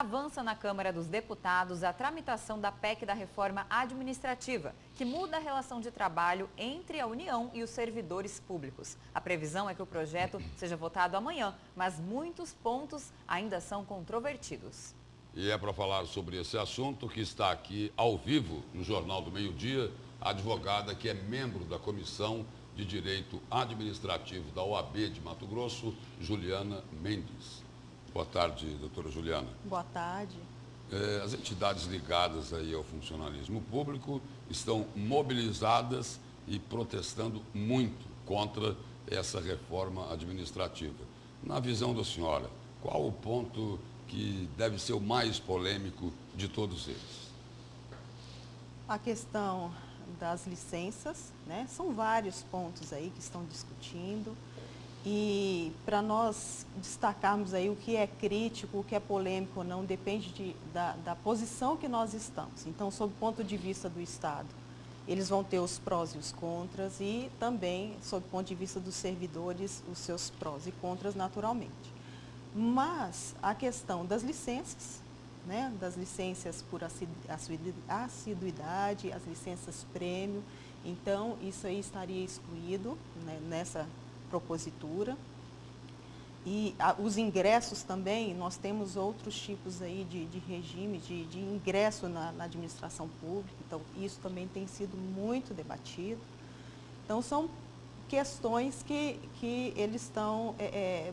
Avança na Câmara dos Deputados a tramitação da PEC da reforma administrativa, que muda a relação de trabalho entre a União e os servidores públicos. A previsão é que o projeto seja votado amanhã, mas muitos pontos ainda são controvertidos. E é para falar sobre esse assunto que está aqui ao vivo no Jornal do Meio-Dia, a advogada que é membro da Comissão de Direito Administrativo da OAB de Mato Grosso, Juliana Mendes. Boa tarde, doutora Juliana. Boa tarde. As entidades ligadas aí ao funcionalismo público estão mobilizadas e protestando muito contra essa reforma administrativa. Na visão da senhora, qual o ponto que deve ser o mais polêmico de todos eles? A questão das licenças, né? São vários pontos aí que estão discutindo. E para nós destacarmos aí o que é crítico, o que é polêmico ou não, depende da posição que nós estamos. Então, sob o ponto de vista do Estado, eles vão ter os prós e os contras e também, sob o ponto de vista dos servidores, os seus prós e contras naturalmente. Mas a questão das licenças, né, das licenças por assiduidade, as licenças prêmio, então isso aí estaria excluído, né, nessa propositura. E os ingressos também, nós temos outros tipos aí de regime de ingresso na administração pública, então isso também tem sido muito debatido. Então são questões que eles estão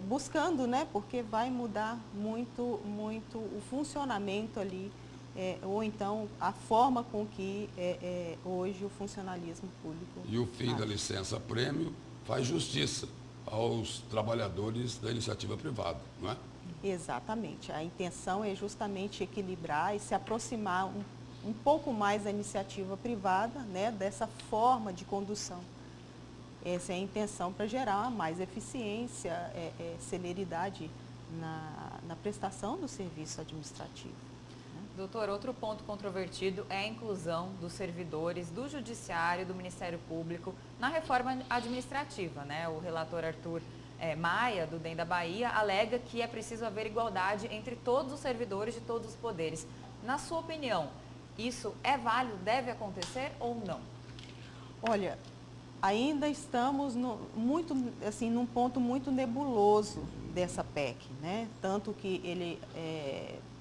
buscando, né, porque vai mudar muito o funcionamento ali, ou então a forma com que hoje o funcionalismo público E o fim da licença prêmio faz justiça aos trabalhadores da iniciativa privada, não é? Exatamente. A intenção é justamente equilibrar e se aproximar um pouco mais da iniciativa privada, né, dessa forma de condução. Essa é a intenção para gerar mais eficiência, celeridade na prestação do serviço administrativo. Doutor, outro ponto controvertido é a inclusão dos servidores do Judiciário e do Ministério Público na reforma administrativa, né? O relator Arthur Maia, do DEM da Bahia, alega que é preciso haver igualdade entre todos os servidores de todos os poderes. Na sua opinião, isso é válido, deve acontecer ou não? Olha, ainda estamos num ponto muito nebuloso dessa PEC, né? Tanto que ele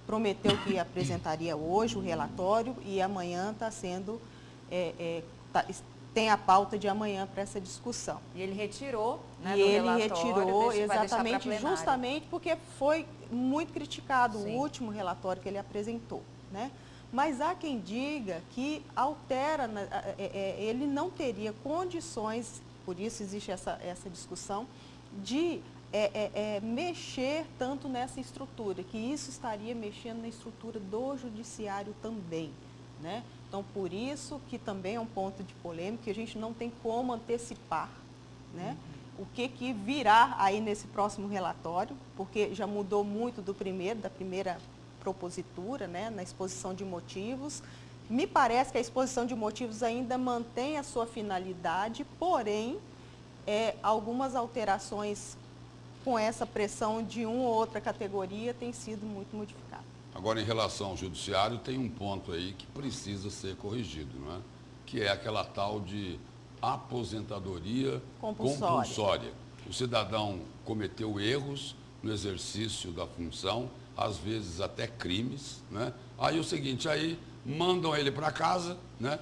prometeu que apresentaria hoje o relatório e amanhã está sendo, tem a pauta de amanhã para essa discussão. E ele retirou, né, e do ele relatório, retirou exatamente, justamente porque foi muito criticado Sim. o último relatório que ele apresentou, né? Mas há quem diga que altera, ele não teria condições, por isso existe essa discussão, de mexer tanto nessa estrutura, que isso estaria mexendo na estrutura do judiciário também, né? Então, por isso que também é um ponto de polêmica, que a gente não tem como antecipar, né? O que virá aí nesse próximo relatório, porque já mudou muito da primeira propositura, né, na exposição de motivos. Me parece que a exposição de motivos ainda mantém a sua finalidade, porém, algumas alterações com essa pressão de uma ou outra categoria tem sido muito modificada. Agora, em relação ao judiciário, tem um ponto aí que precisa ser corrigido, não é? Que é aquela tal de aposentadoria compulsória. O cidadão cometeu erros no exercício da função, às vezes até crimes, né? Aí o seguinte, aí mandam ele para casa, né?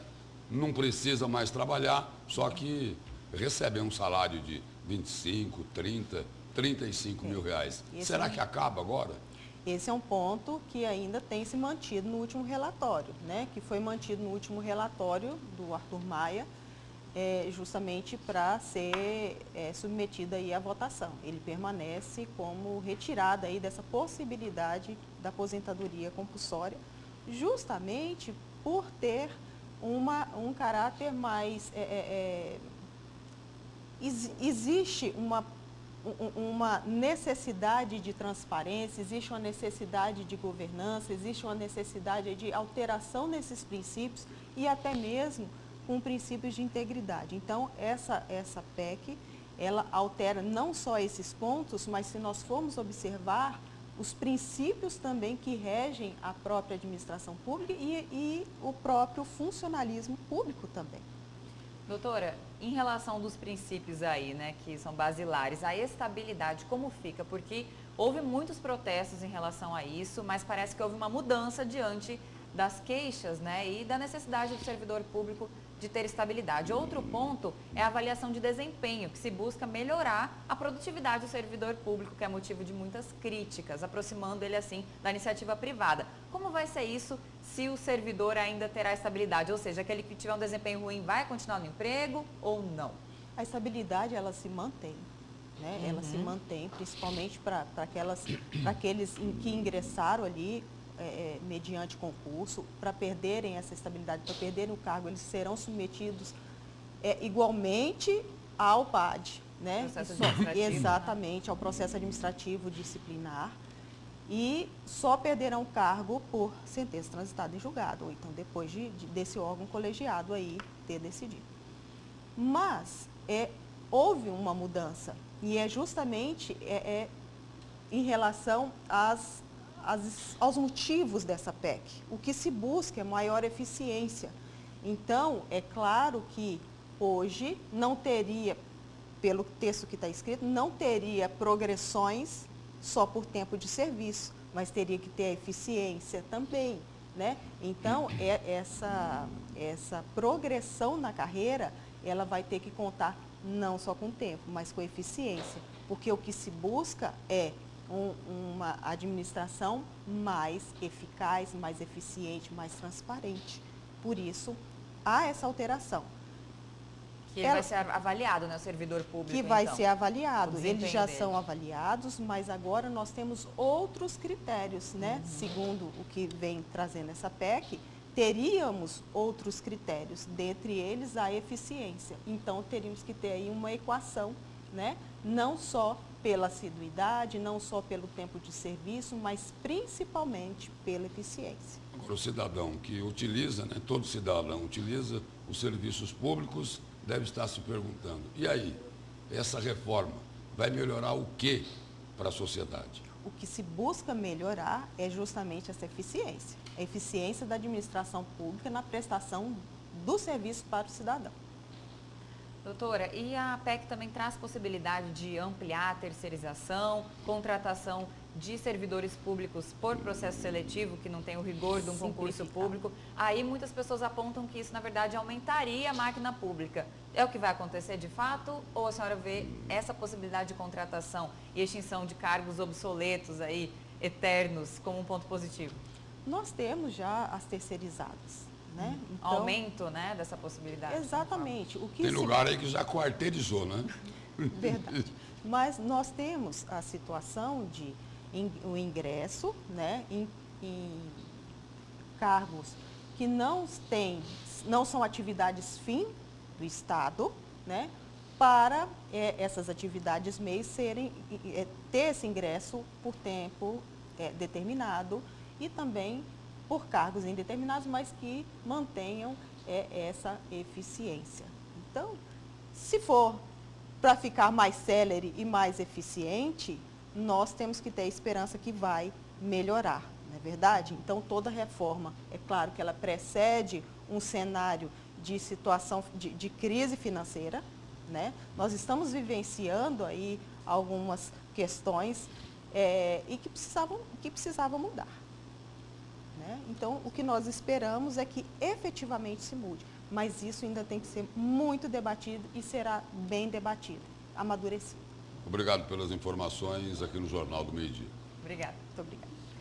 Não precisa mais trabalhar, só que recebe um salário de 25, 30, 35 mil reais. Será que acaba agora? Esse é um ponto que ainda tem se mantido no último relatório, né? Que foi mantido no último relatório do Arthur Maia, justamente para ser submetido aí à votação. Ele permanece como retirada aí dessa possibilidade da aposentadoria compulsória, justamente por ter um caráter mais... existe uma necessidade de transparência, existe uma necessidade de governança, existe uma necessidade de alteração nesses princípios e até mesmo com princípios de integridade. Então, essa PEC, ela altera não só esses pontos, mas se nós formos observar, os princípios também que regem a própria administração pública e o próprio funcionalismo público também. Doutora, em relação dos princípios aí, né, que são basilares, a estabilidade, como fica? Porque houve muitos protestos em relação a isso, mas parece que houve uma mudança diante das queixas, né, e da necessidade do servidor público de ter estabilidade. Outro ponto é a avaliação de desempenho, que se busca melhorar a produtividade do servidor público, que é motivo de muitas críticas, aproximando ele assim da iniciativa privada. Como vai ser isso se o servidor ainda terá estabilidade? Ou seja, aquele que tiver um desempenho ruim vai continuar no emprego ou não? A estabilidade, ela se mantém, né? Ela se mantém, principalmente para aqueles que ingressaram ali mediante concurso, para perderem essa estabilidade, para perderem o cargo, eles serão submetidos igualmente ao PAD, né? Exatamente, ao processo administrativo disciplinar, e só perderão o cargo por sentença transitada em julgado, ou então depois desse órgão colegiado aí ter decidido. Mas houve uma mudança, e é justamente em relação aos motivos dessa PEC. O que se busca é maior eficiência. Então, é claro que hoje não teria, pelo texto que está escrito, não teria progressões só por tempo de serviço, mas teria que ter a eficiência também, né? Então, essa progressão na carreira, ela vai ter que contar não só com tempo, mas com eficiência, porque o que se busca é uma administração mais eficaz, mais eficiente, mais transparente. Por isso, há essa alteração. Que vai ser avaliado, né, o servidor público, que vai ser avaliado. Eles já são avaliados, mas agora nós temos outros critérios, né? Segundo o que vem trazendo essa PEC, teríamos outros critérios, dentre eles a eficiência. Então, teríamos que ter aí uma equação, né? Não só pela assiduidade, não só pelo tempo de serviço, mas principalmente pela eficiência. Agora, o cidadão que utiliza, né, todo cidadão utiliza os serviços públicos, deve estar se perguntando, e aí, essa reforma vai melhorar o que para a sociedade? O que se busca melhorar é justamente essa eficiência, a eficiência da administração pública na prestação do serviço para o cidadão. Doutora, e a PEC também traz possibilidade de ampliar a terceirização, contratação de servidores públicos por processo seletivo, que não tem o rigor de um concurso público. Aí muitas pessoas apontam que isso, na verdade, aumentaria a máquina pública. É o que vai acontecer de fato? Ou a senhora vê essa possibilidade de contratação e extinção de cargos obsoletos aí, eternos, como um ponto positivo? Nós temos já as terceirizadas, né? Então, aumento, né, dessa possibilidade. Exatamente. Tem lugar aí que já quarteirizou, né? Verdade. Mas nós temos a situação de o ingresso, né, em cargos que não são atividades fim do Estado, né, para essas atividades MEI ter esse ingresso por tempo determinado e também por cargos indeterminados, mas que mantenham essa eficiência. Então, se for para ficar mais célere e mais eficiente, nós temos que ter a esperança que vai melhorar, não é verdade? Então, toda reforma, é claro que ela precede um cenário de situação de crise financeira, né? Nós estamos vivenciando aí algumas questões e que precisavam mudar. Né? Então, o que nós esperamos é que efetivamente se mude, mas isso ainda tem que ser muito debatido e será bem debatido, amadurecido. Obrigado pelas informações aqui no Jornal do Meio-Dia. Obrigada. Muito obrigada.